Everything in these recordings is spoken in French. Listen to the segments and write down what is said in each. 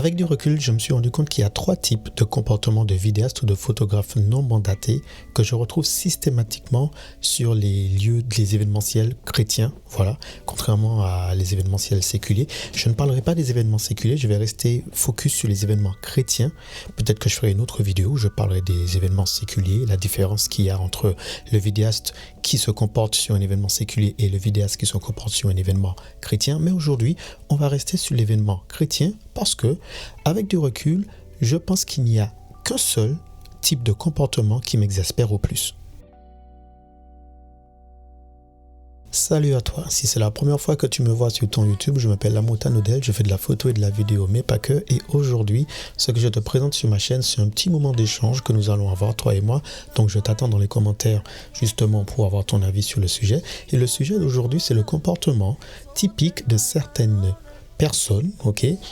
Avec du recul, je me suis rendu compte qu'il y a 3 types de comportements de vidéastes ou de photographes non mandatés que je retrouve systématiquement sur les lieux, les événementiels chrétiens, voilà, contrairement à les événementiels séculiers. Je ne parlerai pas des événements séculiers, je vais rester focus sur les événements chrétiens. Peut-être que je ferai une autre vidéo où je parlerai des événements séculiers, la différence qu'il y a entre le vidéaste qui se comporte sur un événement séculier et le vidéaste qui se comporte sur un événement chrétien. Mais aujourd'hui, on va rester sur l'événement chrétien parce que, avec du recul, je pense qu'il n'y a qu'un seul type de comportement qui m'exaspère au plus. Salut à toi, si c'est la première fois que tu me vois sur ton YouTube, je m'appelle Lamotha Nodel, je fais de la photo et de la vidéo, mais pas que. Et aujourd'hui, ce que je te présente sur ma chaîne, c'est un petit moment d'échange que nous allons avoir, toi et moi. Donc je t'attends dans les commentaires justement pour avoir ton avis sur le sujet. Et le sujet d'aujourd'hui, c'est le comportement typique de certaines personnes,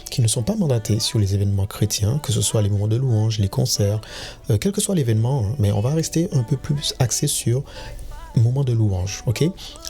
qui ne sont pas mandatées sur les événements chrétiens, que ce soit les moments de louange, les concerts, quel que soit l'événement, mais on va rester un peu plus axé sur moment de louange,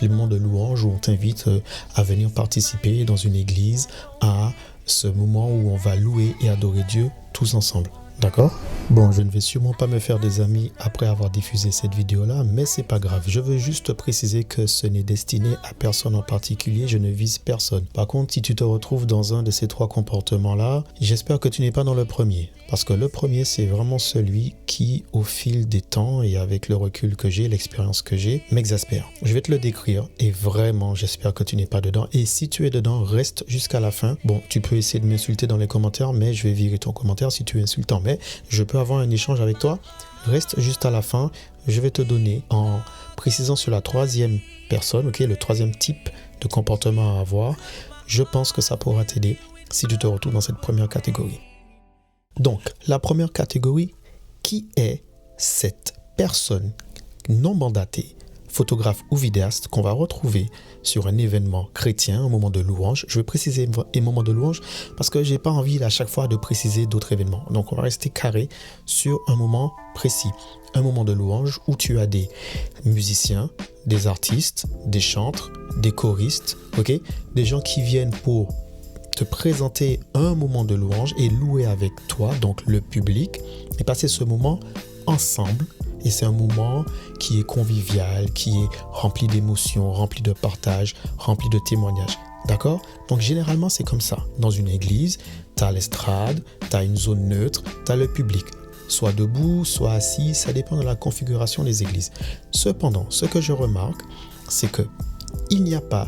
les moments de louange où on t'invite à venir participer dans une église à ce moment où on va louer et adorer Dieu tous ensemble. D'accord? Bon, je ne vais sûrement pas me faire des amis après avoir diffusé cette vidéo-là, mais c'est pas grave. Je veux juste préciser que ce n'est destiné à personne en particulier, je ne vise personne. Par contre, si tu te retrouves dans un de ces 3 comportements-là, j'espère que tu n'es pas dans le premier. Parce que le premier, c'est vraiment celui qui, au fil des temps et avec le recul que j'ai, l'expérience que j'ai, m'exaspère. Je vais te le décrire et vraiment, j'espère que tu n'es pas dedans. Et si tu es dedans, reste jusqu'à la fin. Bon, tu peux essayer de m'insulter dans les commentaires, mais je vais virer ton commentaire si tu es insultant. Mais je peux avoir un échange avec toi. Reste juste à la fin. Je vais te donner, en précisant sur la 3e personne, le 3e type de comportement à avoir. Je pense que ça pourra t'aider si tu te retrouves dans cette première catégorie. Donc, la première catégorie, qui est cette personne non mandatée, photographe ou vidéaste qu'on va retrouver sur un événement chrétien, un moment de louange. Je vais préciser un moment de louange parce que j'ai pas envie à chaque fois de préciser d'autres événements. Donc, on va rester carré sur un moment précis. Un moment de louange où tu as des musiciens, des artistes, des chantres, des choristes, des gens qui viennent pour te présenter un moment de louange et louer avec toi, donc le public, et passer ce moment ensemble. Et c'est un moment qui est convivial, qui est rempli d'émotions, rempli de partage, rempli de témoignages. D'accord? Donc généralement, c'est comme ça. Dans une église, tu as l'estrade, tu as une zone neutre, tu as le public. Soit debout, soit assis, ça dépend de la configuration des églises. Cependant, ce que je remarque, c'est que il n'y a pas,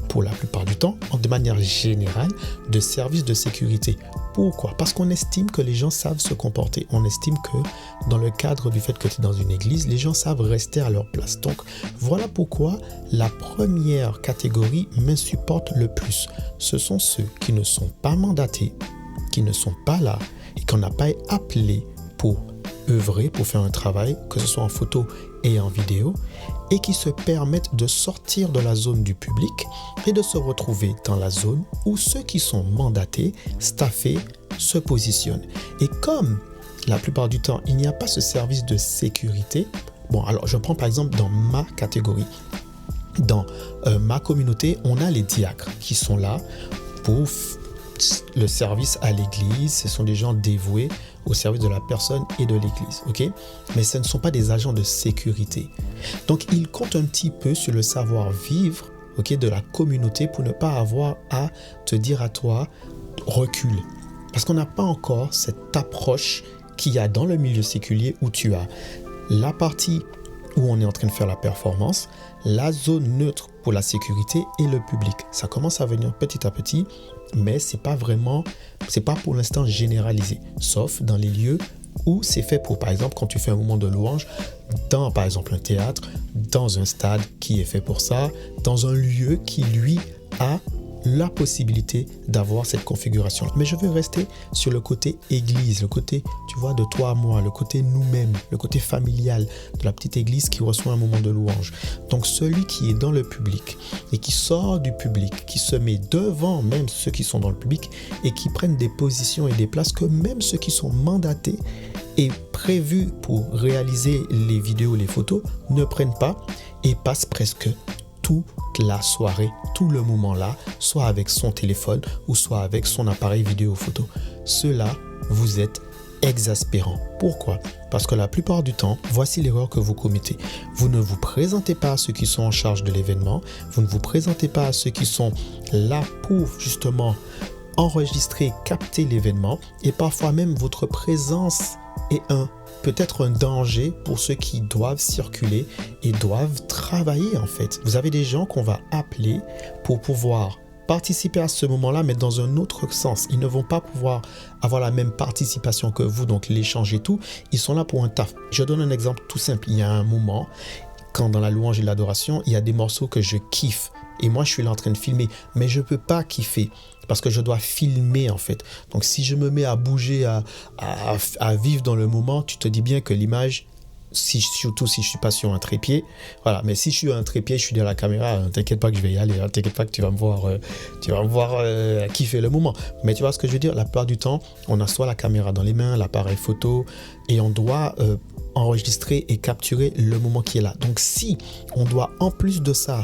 pour la plupart du temps, de manière générale, de services de sécurité. Pourquoi? Parce qu'on estime que les gens savent se comporter. On estime que dans le cadre du fait que tu es dans une église, les gens savent rester à leur place. Donc, voilà pourquoi la première catégorie m'insupporte le plus. Ce sont ceux qui ne sont pas mandatés, qui ne sont pas là et qu'on n'a pas appelé pour œuvrer, pour faire un travail, que ce soit en photo et en vidéo, et qui se permettent de sortir de la zone du public et de se retrouver dans la zone où ceux qui sont mandatés, staffés, se positionnent. Et comme la plupart du temps, il n'y a pas ce service de sécurité, alors je prends par exemple dans ma catégorie. Dans ma communauté, on a les diacres qui sont là pour le service à l'église. Ce sont des gens dévoués au service de la personne et de l'église, mais ce ne sont pas des agents de sécurité. Donc, ils comptent un petit peu sur le savoir-vivre, de la communauté pour ne pas avoir à te dire à toi, recule. Parce qu'on n'a pas encore cette approche qu'il y a dans le milieu séculier où tu as la partie où on est en train de faire la performance, la zone neutre pour la sécurité et le public. Ça commence à venir petit à petit, mais c'est pas pour l'instant généralisé, sauf dans les lieux où c'est fait pour, par exemple, quand tu fais un moment de louange, dans, par exemple, un théâtre, dans un stade qui est fait pour ça, dans un lieu qui, lui, a la possibilité d'avoir cette configuration. Mais je veux rester sur le côté église, le côté, tu vois, de toi à moi, le côté nous-mêmes, le côté familial de la petite église qui reçoit un moment de louange. Donc, celui qui est dans le public et qui sort du public, qui se met devant même ceux qui sont dans le public et qui prennent des positions et des places que même ceux qui sont mandatés et prévus pour réaliser les vidéos, les photos, ne prennent pas et passent presque toute la soirée, tout le moment là, soit avec son téléphone ou soit avec son appareil vidéo photo. Cela, vous êtes exaspérant. Pourquoi? Parce que la plupart du temps, voici l'erreur que vous commettez. Vous ne vous présentez pas à ceux qui sont en charge de l'événement, vous ne vous présentez pas à ceux qui sont là pour justement enregistrer, capter l'événement, et parfois même votre présence est peut-être un danger pour ceux qui doivent circuler et doivent travailler en fait. Vous avez des gens qu'on va appeler pour pouvoir participer à ce moment-là, mais dans un autre sens. Ils ne vont pas pouvoir avoir la même participation que vous, donc l'échange et tout. Ils sont là pour un taf. Je donne un exemple tout simple. Il y a un moment, quand dans la louange et l'adoration, il y a des morceaux que je kiffe. Et moi, je suis là en train de filmer, mais je ne peux pas kiffer parce que je dois filmer en fait. Donc, si je me mets à bouger, à vivre dans le moment, tu te dis bien que l'image, surtout si je ne suis pas sur un trépied, voilà. Mais si je suis à un trépied, je suis derrière la caméra, t'inquiète pas que je vais y aller, t'inquiète pas que tu vas me voir kiffer le moment. Mais tu vois ce que je veux dire, la plupart du temps, on a soit la caméra dans les mains, l'appareil photo, et on doit enregistrer et capturer le moment qui est là. Donc si on doit en plus de ça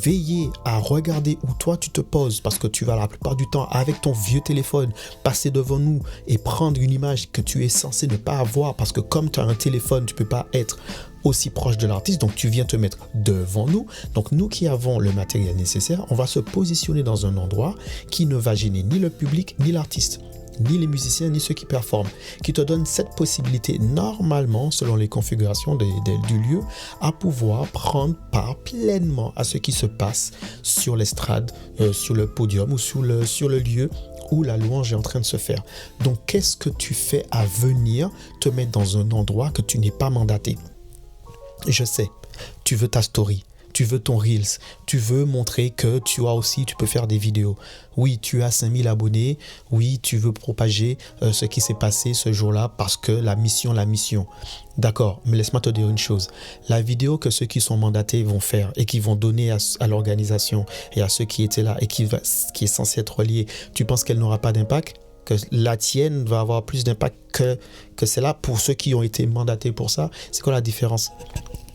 veiller à regarder où toi tu te poses, parce que tu vas la plupart du temps avec ton vieux téléphone passer devant nous et prendre une image que tu es censé ne pas avoir, parce que comme tu as un téléphone, tu peux pas être aussi proche de l'artiste, donc tu viens te mettre devant nous. Donc nous qui avons le matériel nécessaire, on va se positionner dans un endroit qui ne va gêner ni le public ni l'artiste, ni les musiciens, ni ceux qui performent, qui te donne cette possibilité, normalement, selon les configurations du lieu, à pouvoir prendre part pleinement à ce qui se passe sur l'estrade, sur le podium ou sur le lieu où la louange est en train de se faire. Donc, qu'est-ce que tu fais à venir te mettre dans un endroit que tu n'es pas mandaté? Je sais, tu veux ta story. Tu veux ton Reels, tu veux montrer que tu peux faire des vidéos. Oui, tu as 5000 abonnés. Oui, tu veux propager ce qui s'est passé ce jour-là parce que la mission. D'accord, mais laisse-moi te dire une chose. La vidéo que ceux qui sont mandatés vont faire et qui vont donner à l'organisation et à ceux qui étaient là et qui est censé être relié, tu penses qu'elle n'aura pas d'impact? Que la tienne va avoir plus d'impact que celle-là pour ceux qui ont été mandatés pour ça? C'est quoi la différence?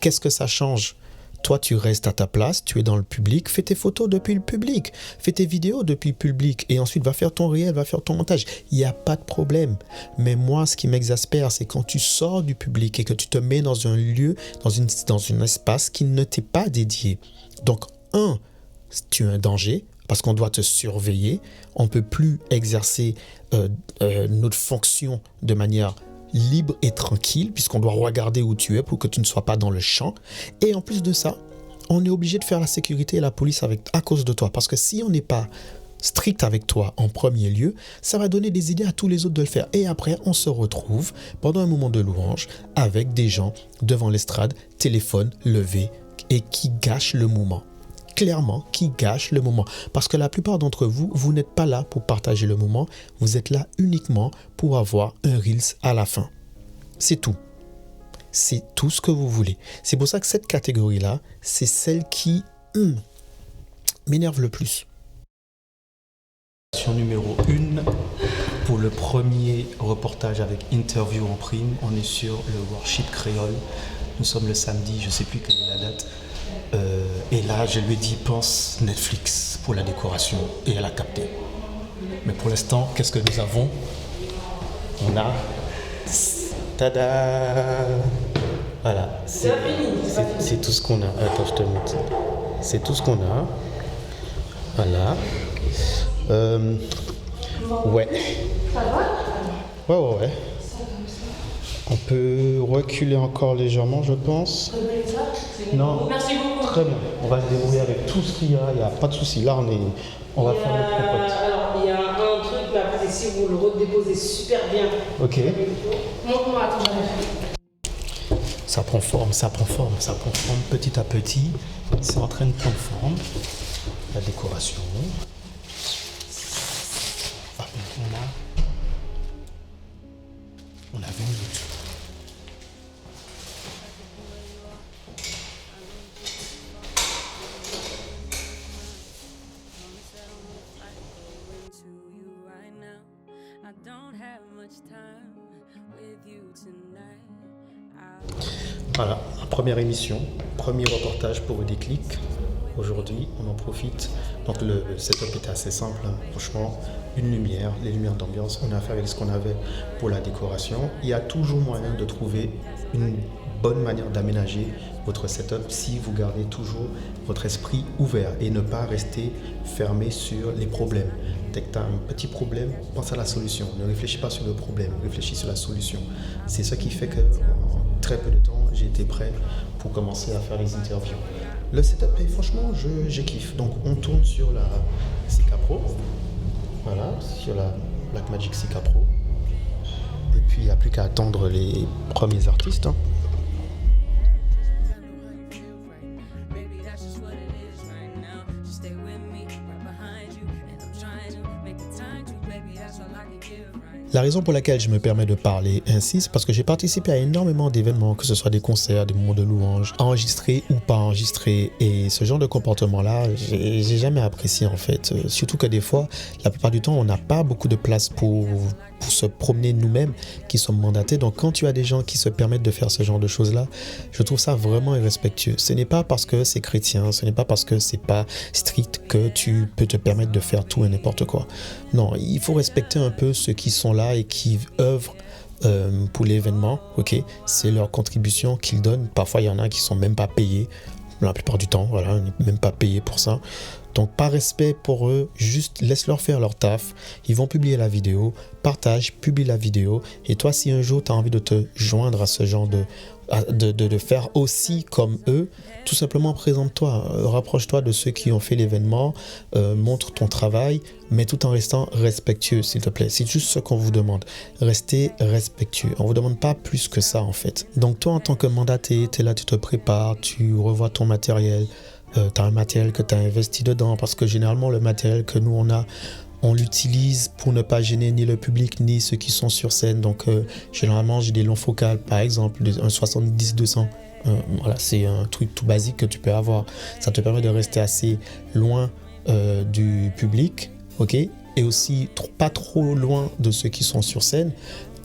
Qu'est-ce que ça change? Toi, tu restes à ta place, tu es dans le public, fais tes photos depuis le public, fais tes vidéos depuis le public et ensuite va faire ton réel, va faire ton montage. Il n'y a pas de problème. Mais moi, ce qui m'exaspère, c'est quand tu sors du public et que tu te mets dans un lieu, dans un espace qui ne t'est pas dédié. Donc, tu es un danger parce qu'on doit te surveiller. On ne peut plus exercer notre fonction de manière libre et tranquille, puisqu'on doit regarder où tu es pour que tu ne sois pas dans le champ. Et en plus de ça, on est obligé de faire la sécurité et la police à cause de toi. Parce que si on n'est pas strict avec toi en premier lieu, ça va donner des idées à tous les autres de le faire. Et après, on se retrouve pendant un moment de louange avec des gens devant l'estrade, téléphone levé, et qui gâchent le moment. Clairement, qui gâche le moment. Parce que la plupart d'entre vous, vous n'êtes pas là pour partager le moment, vous êtes là uniquement pour avoir un Reels à la fin. C'est tout. C'est tout ce que vous voulez. C'est pour ça que cette catégorie-là, c'est celle qui m'énerve le plus. Numéro 1, pour le premier reportage avec interview en prime, on est sur le Worship Créole. Nous sommes le samedi, je ne sais plus quelle est la date. Et là, je lui ai dit, pense Netflix pour la décoration. Et elle a capté. Mais pour l'instant, qu'est-ce que nous avons? On a... Tada! Voilà. C'est tout ce qu'on a. Attends, je te montre. C'est tout ce qu'on a. Voilà. Ouais. Ça va? Ouais. On peut reculer encore légèrement, je pense. Non. Merci beaucoup. Très bien. On va se débrouiller avec tout ce qu'il y a. Il n'y a pas de souci. Là, on va faire notre compote. Alors, il y a un truc là, si vous le redéposez super bien. Ok. Montre-moi, attends, j'arrive. Ça prend forme petit à petit. C'est en train de prendre forme. La décoration. On a 20 minutes. Voilà, première émission, premier reportage pour le déclic. Aujourd'hui, on en profite. Donc le setup est assez simple, hein. Franchement, une lumière, les lumières d'ambiance, on a fait avec ce qu'on avait pour la décoration. Il y a toujours moyen de trouver une bonne manière d'aménager votre setup si vous gardez toujours votre esprit ouvert et ne pas rester fermé sur les problèmes. Dès que tu as un petit problème, pense à la solution. Ne réfléchis pas sur le problème, réfléchis sur la solution. C'est ce qui fait qu'en très peu de temps, j'ai été prêt pour commencer à faire les interviews. Le setup, franchement, je kiffe. Donc, on tourne sur la Sika Pro. Voilà, sur la Blackmagic Sika Pro. Et puis, il n'y a plus qu'à attendre les premiers artistes, hein. La raison pour laquelle je me permets de parler ainsi, c'est parce que j'ai participé à énormément d'événements, que ce soit des concerts, des moments de louange, enregistrés ou pas enregistrés. Et ce genre de comportement-là, j'ai jamais apprécié en fait. Surtout que des fois, la plupart du temps, on n'a pas beaucoup de place pour se promener nous-mêmes qui sommes mandatés. Donc quand tu as des gens qui se permettent de faire ce genre de choses-là, je trouve ça vraiment irrespectueux. Ce n'est pas parce que c'est chrétien, ce n'est pas parce que c'est pas strict que tu peux te permettre de faire tout et n'importe quoi. Non, il faut respecter un peu ceux qui sont là et qui œuvrent pour l'événement, ok? C'est leur contribution qu'ils donnent. Parfois, il y en a qui sont même pas payés. La plupart du temps, voilà, on n'est même pas payé pour ça. Donc, par respect pour eux, juste laisse-leur faire leur taf. Ils vont publier la vidéo, partage, publie la vidéo. Et toi, si un jour, tu as envie de te joindre à ce genre de faire aussi comme eux, tout simplement présente-toi, rapproche-toi de ceux qui ont fait l'événement, montre ton travail, mais tout en restant respectueux, s'il te plaît. C'est juste ce qu'on vous demande. Restez respectueux. On ne vous demande pas plus que ça, en fait. Donc, toi, en tant que mandaté, tu es là, tu te prépares, tu revois ton matériel, tu as un matériel que tu as investi dedans, parce que généralement, le matériel que nous, on l'utilise pour ne pas gêner ni le public ni ceux qui sont sur scène. Donc généralement j'ai des longs focales, par exemple un 70-200. Voilà, c'est un truc tout basique que tu peux avoir. Ça te permet de rester assez loin du public, ok, et aussi pas trop loin de ceux qui sont sur scène,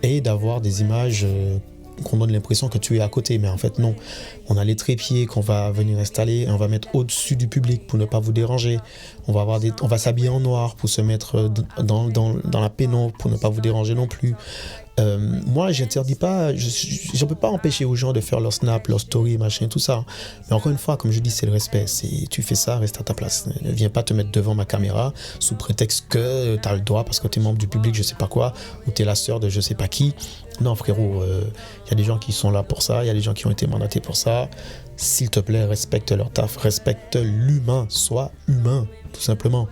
et d'avoir des images qu'on donne l'impression que tu es à côté, mais en fait non. On a les trépieds qu'on va venir installer, on va mettre au-dessus du public pour ne pas vous déranger. On va s'habiller en noir pour se mettre dans la pénombre pour ne pas vous déranger non plus. Moi, j'interdis pas, je ne peux pas empêcher aux gens de faire leur snap, leur story, machin, tout ça. Mais encore une fois, comme je dis, c'est le respect. Tu fais ça, reste à ta place. Ne viens pas te mettre devant ma caméra sous prétexte que tu as le droit parce que tu es membre du public, je sais pas quoi, ou tu es la sœur de je sais pas qui. Non, frérot, y a des gens qui sont là pour ça, il y a des gens qui ont été mandatés pour ça. S'il te plaît, respecte leur taf, respecte l'humain, sois humain, tout simplement.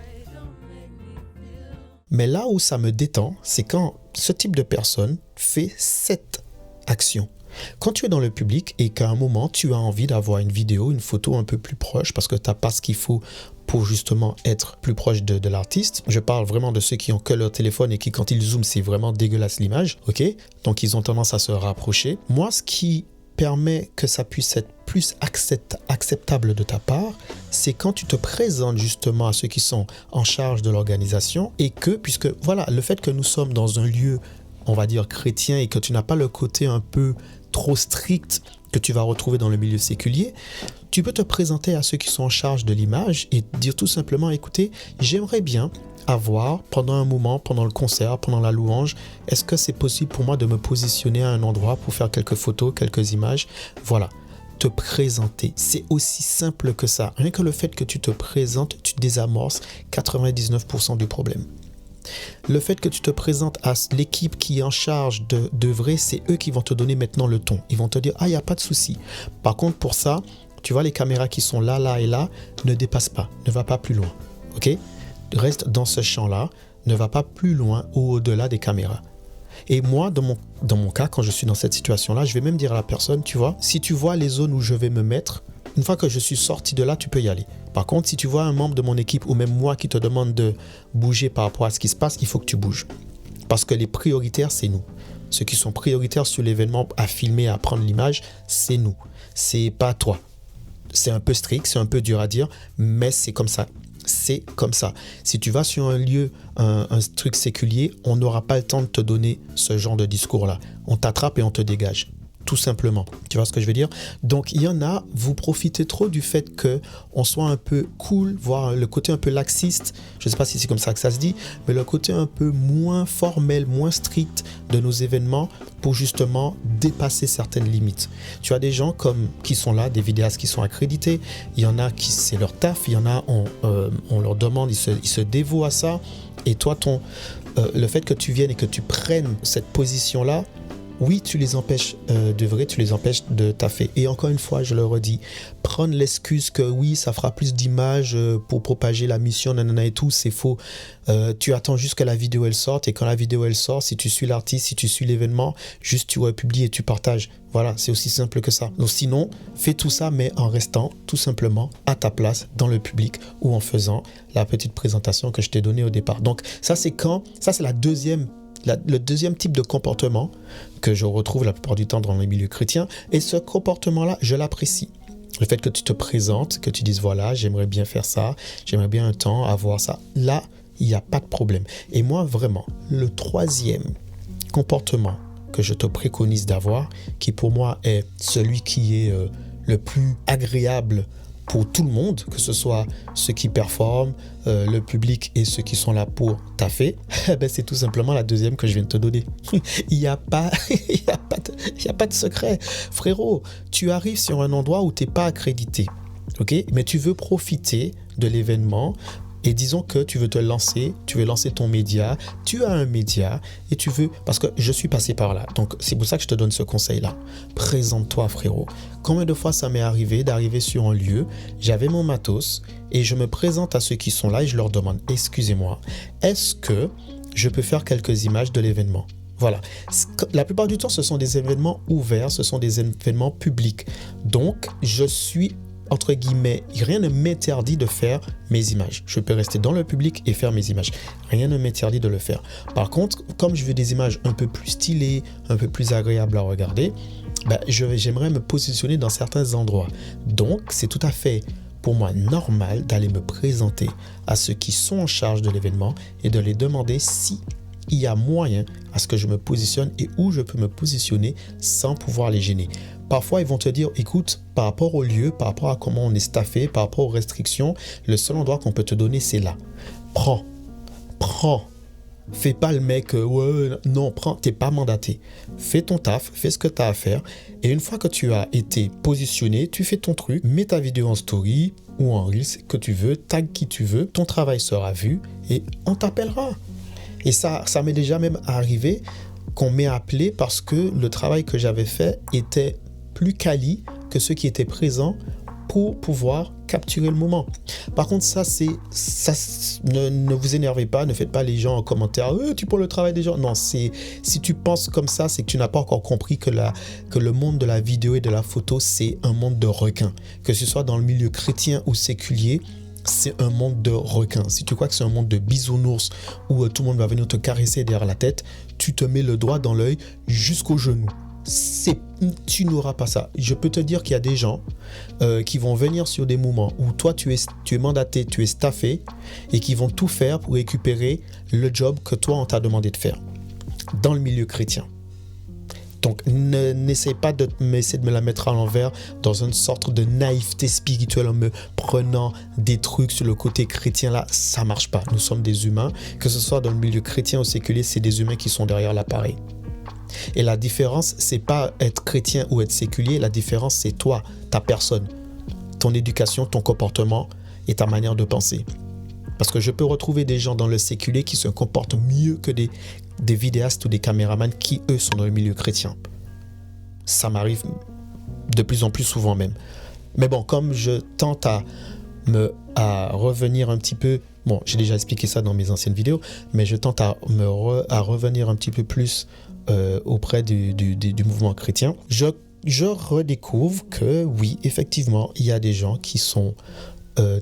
Mais là où ça me détend, c'est quand ce type de personne fait cette action. Quand tu es dans le public et qu'à un moment, tu as envie d'avoir une vidéo, une photo un peu plus proche parce que tu n'as pas ce qu'il faut pour justement être plus proche de l'artiste. Je parle vraiment de ceux qui ont que leur téléphone et qui, quand ils zooment, c'est vraiment dégueulasse l'image. Ok, donc, ils ont tendance à se rapprocher. Moi, ce qui permet que ça puisse être plus acceptable de ta part, c'est quand tu te présentes justement à ceux qui sont en charge de l'organisation et que, puisque voilà, le fait que nous sommes dans un lieu, on va dire chrétien, et que tu n'as pas le côté un peu trop strict que tu vas retrouver dans le milieu séculier, tu peux te présenter à ceux qui sont en charge de l'image et dire tout simplement, écoutez, j'aimerais bien avoir pendant un moment, pendant le concert, pendant la louange, est-ce que c'est possible pour moi de me positionner à un endroit pour faire quelques photos, quelques images? Voilà, te présenter, c'est aussi simple que ça. Rien que le fait que tu te présentes, tu désamorces 99% du problème. Le fait que tu te présentes à l'équipe qui est en charge d'œuvrer, c'est eux qui vont te donner maintenant le ton. Ils vont te dire, ah, il n'y a pas de souci. Par contre, pour ça, tu vois les caméras qui sont là, là et là, ne dépasse pas, ne va pas plus loin. Ok? Reste dans ce champ-là, ne va pas plus loin ou au-delà des caméras. Et moi, dans mon cas, quand je suis dans cette situation-là, je vais même dire à la personne, tu vois, si tu vois les zones où je vais me mettre, une fois que je suis sorti de là, tu peux y aller. Par contre, si tu vois un membre de mon équipe ou même moi qui te demande de bouger par rapport à ce qui se passe, il faut que tu bouges. Parce que les prioritaires, c'est nous. Ceux qui sont prioritaires sur l'événement, à filmer, à prendre l'image, c'est nous. C'est pas toi. C'est un peu strict, c'est un peu dur à dire, mais c'est comme ça. C'est comme ça. Si tu vas sur un lieu, un truc séculier, on n'aura pas le temps de te donner ce genre de discours-là. On t'attrape et on te dégage. tout simplement. Tu vois ce que je veux dire? Donc, il y en a, vous profitez trop du fait qu'on soit un peu cool, voire le côté un peu laxiste, je ne sais pas si c'est comme ça que ça se dit, mais le côté un peu moins formel, moins strict de nos événements pour justement dépasser certaines limites. Tu as des gens qui sont là, des vidéastes qui sont accrédités, il y en a qui c'est leur taf, il y en a, on leur demande, ils se dévouent à ça, et toi, le fait que tu viennes et que tu prennes cette position-là, oui, tu les empêches tu les empêches de taffer. Et encore une fois, je le redis, prendre l'excuse que oui, ça fera plus d'images pour propager la mission, nanana et tout, c'est faux. Tu attends juste que la vidéo elle sorte, et quand la vidéo elle sort, si tu suis l'artiste, si tu suis l'événement, juste tu republies et tu partages. Voilà, c'est aussi simple que ça. Donc sinon, fais tout ça, mais en restant tout simplement à ta place dans le public ou en faisant la petite présentation que je t'ai donnée au départ. Donc ça c'est le deuxième type de comportement que je retrouve la plupart du temps dans les milieux chrétiens. Et ce comportement-là, je l'apprécie. Le fait que tu te présentes, que tu dises voilà, j'aimerais bien faire ça, j'aimerais bien un temps avoir ça. Là, il n'y a pas de problème. Et moi, vraiment, le troisième comportement que je te préconise d'avoir, qui pour moi est celui qui est le plus agréable pour tout le monde, que ce soit ceux qui performent, le public et ceux qui sont là pour taffer, c'est tout simplement la deuxième que je viens de te donner. Il n'y a pas de secret. Frérot, tu arrives sur un endroit où tu n'es pas accrédité, okay? Mais tu veux profiter de l'événement. Et disons que tu veux lancer ton média, tu as un média et tu veux, parce que je suis passé par là, donc c'est pour ça que je te donne ce conseil-là. Présente-toi, frérot. Combien de fois ça m'est arrivé d'arriver sur un lieu, j'avais mon matos et je me présente à ceux qui sont là et je leur demande, excusez-moi, est-ce que je peux faire quelques images de l'événement? Voilà. La plupart du temps, ce sont des événements ouverts, ce sont des événements publics. Donc, je suis entre guillemets, rien ne m'interdit de faire mes images. Je peux rester dans le public et faire mes images. Rien ne m'interdit de le faire. Par contre, comme je veux des images un peu plus stylées, un peu plus agréables à regarder, j'aimerais me positionner dans certains endroits. Donc, c'est tout à fait pour moi normal d'aller me présenter à ceux qui sont en charge de l'événement et de les demander si il y a moyen à ce que je me positionne et où je peux me positionner sans pouvoir les gêner. Parfois, ils vont te dire, écoute, par rapport au lieu, par rapport à comment on est staffé, par rapport aux restrictions, le seul endroit qu'on peut te donner, c'est là. Prends. Fais pas le mec, non, prends, t'es pas mandaté. Fais ton taf, fais ce que tu as à faire. Et une fois que tu as été positionné, tu fais ton truc, mets ta vidéo en story ou en reels que tu veux, tag qui tu veux, ton travail sera vu et on t'appellera. Et ça m'est déjà même arrivé qu'on m'ait appelé parce que le travail que j'avais fait était plus quali que ceux qui étaient présents pour pouvoir capturer le moment. Par contre, ne vous énervez pas, ne faites pas les gens en commentaire, tu prends le travail des gens. Non, si tu penses comme ça, c'est que tu n'as pas encore compris que le monde de la vidéo et de la photo, c'est un monde de requins. Que ce soit dans le milieu chrétien ou séculier, c'est un monde de requins. Si tu crois que c'est un monde de bisounours où tout le monde va venir te caresser derrière la tête, tu te mets le doigt dans l'œil jusqu'au genou. Tu n'auras pas ça. Je peux te dire qu'il y a des gens qui vont venir sur des moments où toi tu es mandaté, tu es staffé et qui vont tout faire pour récupérer le job que toi on t'a demandé de faire dans le milieu chrétien. Donc, n'essaie pas de me la mettre à l'envers dans une sorte de naïveté spirituelle en me prenant des trucs sur le côté chrétien. Là, ça marche pas. Nous sommes des humains. Que ce soit dans le milieu chrétien ou séculier, c'est des humains qui sont derrière l'appareil. Et la différence, c'est pas être chrétien ou être séculier. La différence, c'est toi, ta personne, ton éducation, ton comportement et ta manière de penser. Parce que je peux retrouver des gens dans le séculier qui se comportent mieux que des vidéastes ou des caméramans qui, eux, sont dans le milieu chrétien. Ça m'arrive de plus en plus souvent même. Mais bon, comme je tente à revenir un petit peu, bon, j'ai déjà expliqué ça dans mes anciennes vidéos, mais je tente à revenir un petit peu plus auprès du mouvement chrétien, je redécouvre que oui, effectivement, il y a des gens qui sont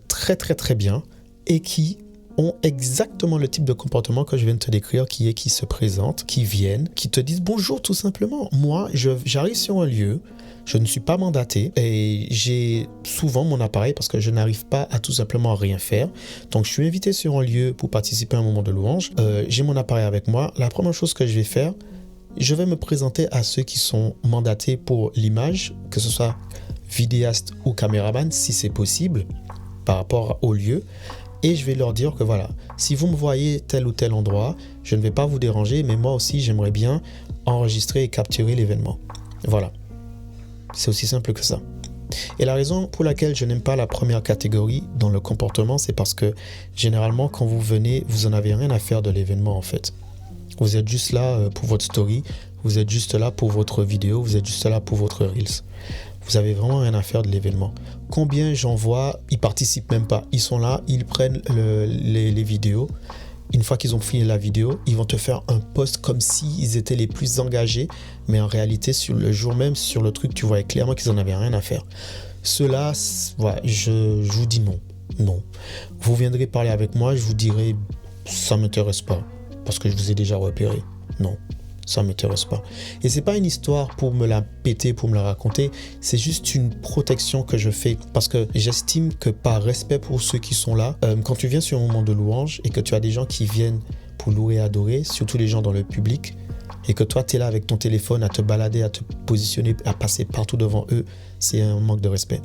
très très très bien et qui ont exactement le type de comportement que je viens de te décrire, qui se présentent, qui viennent, qui te disent bonjour tout simplement. Moi, j'arrive sur un lieu, je ne suis pas mandaté et j'ai souvent mon appareil parce que je n'arrive pas à tout simplement rien faire. Donc, je suis invité sur un lieu pour participer à un moment de louange. J'ai mon appareil avec moi. La première chose que je vais faire, Je vais me présenter à ceux qui sont mandatés pour l'image, que ce soit vidéaste ou caméraman, si c'est possible, par rapport au lieu. Et je vais leur dire que voilà, si vous me voyez tel ou tel endroit, je ne vais pas vous déranger, mais moi aussi, j'aimerais bien enregistrer et capturer l'événement. Voilà. C'est aussi simple que ça. Et la raison pour laquelle je n'aime pas la première catégorie dans le comportement, c'est parce que généralement, quand vous venez, vous n'en avez rien à faire de l'événement en fait. Vous êtes juste là pour votre story, vous êtes juste là pour votre vidéo, vous êtes juste là pour votre Reels. Vous avez vraiment rien à faire de l'événement. Combien j'en vois, ils participent même pas. Ils sont là, ils prennent les vidéos. Une fois qu'ils ont fini la vidéo, ils vont te faire un post comme s'ils étaient les plus engagés. Mais en réalité, sur le jour même, sur le truc, tu voyais clairement qu'ils en avaient rien à faire. Ceux-là, voilà, je vous dis non. Non. Vous viendrez parler avec moi, je vous dirai, ça m'intéresse pas. Parce que je vous ai déjà repéré. Non. Ça ne m'intéresse pas. Et c'est pas une histoire pour me la péter, pour me la raconter. C'est juste une protection que je fais parce que j'estime que par respect pour ceux qui sont là, quand tu viens sur un moment de louange et que tu as des gens qui viennent pour louer et adorer, surtout les gens dans le public, et que toi, tu es là avec ton téléphone à te balader, à te positionner, à passer partout devant eux, c'est un manque de respect.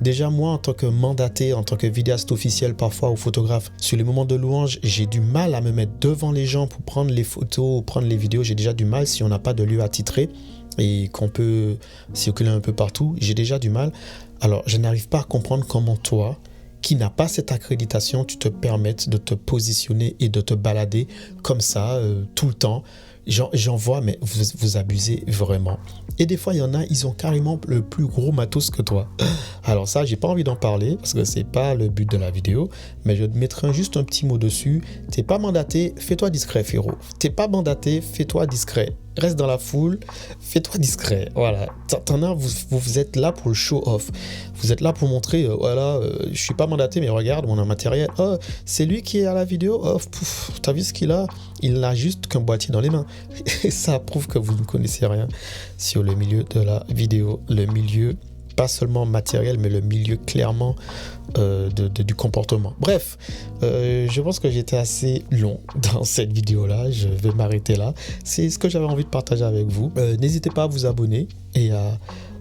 Déjà, moi, en tant que mandaté, en tant que vidéaste officiel parfois ou photographe, sur les moments de louange, j'ai du mal à me mettre devant les gens pour prendre les photos ou prendre les vidéos. J'ai déjà du mal si on n'a pas de lieu attitré et qu'on peut circuler un peu partout. J'ai déjà du mal. Alors, je n'arrive pas à comprendre comment toi, qui n'a pas cette accréditation, tu te permettes de te positionner et de te balader comme ça tout le temps. J'en vois, mais vous abusez vraiment. Et des fois, il y en a, ils ont carrément le plus gros matos que toi. Alors ça, j'ai pas envie d'en parler parce que c'est pas le but de la vidéo, mais je te mettrai juste un petit mot dessus. T'es pas mandaté, fais-toi discret, frérot. T'es pas mandaté, fais-toi discret. Reste dans la foule, fais-toi discret. Voilà. T'en as, vous êtes là pour le show-off. Vous êtes là pour montrer, voilà, je suis pas mandaté, mais regarde, on a un matériel. Oh, c'est lui qui est à la vidéo. Oh, t'as vu ce qu'il a? Il n'a juste qu'un boîtier dans les mains. Et ça prouve que vous ne connaissez rien sur le milieu de la vidéo. Le milieu, pas seulement matériel, mais le milieu clairement du comportement. Bref, je pense que j'étais assez long dans cette vidéo-là. Je vais m'arrêter là. C'est ce que j'avais envie de partager avec vous. N'hésitez pas à vous abonner et à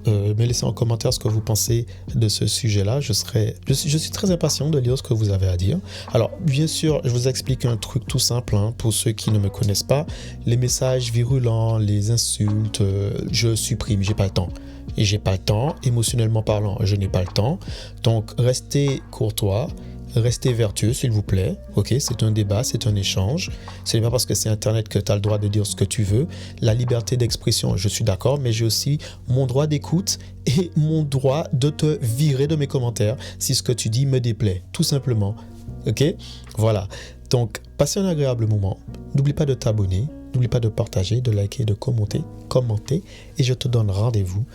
me laisser en commentaire ce que vous pensez de ce sujet-là. Je suis très impatient de lire ce que vous avez à dire. Alors, bien sûr, je vous explique un truc tout simple pour ceux qui ne me connaissent pas. Les messages virulents, les insultes, je supprime, j'ai pas le temps. Et j'ai pas le temps, émotionnellement parlant, je n'ai pas le temps. Donc, restez courtois, restez vertueux, s'il vous plaît. Ok, c'est un débat, c'est un échange. Ce n'est pas parce que c'est Internet que tu as le droit de dire ce que tu veux. La liberté d'expression, je suis d'accord, mais j'ai aussi mon droit d'écoute et mon droit de te virer de mes commentaires si ce que tu dis me déplaît, tout simplement. Ok, voilà. Donc, passez un agréable moment. N'oublie pas de t'abonner, n'oublie pas de partager, de liker, de commenter, et je te donne rendez-vous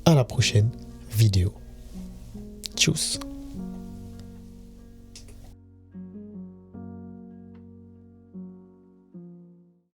à la prochaine vidéo. Tchuss.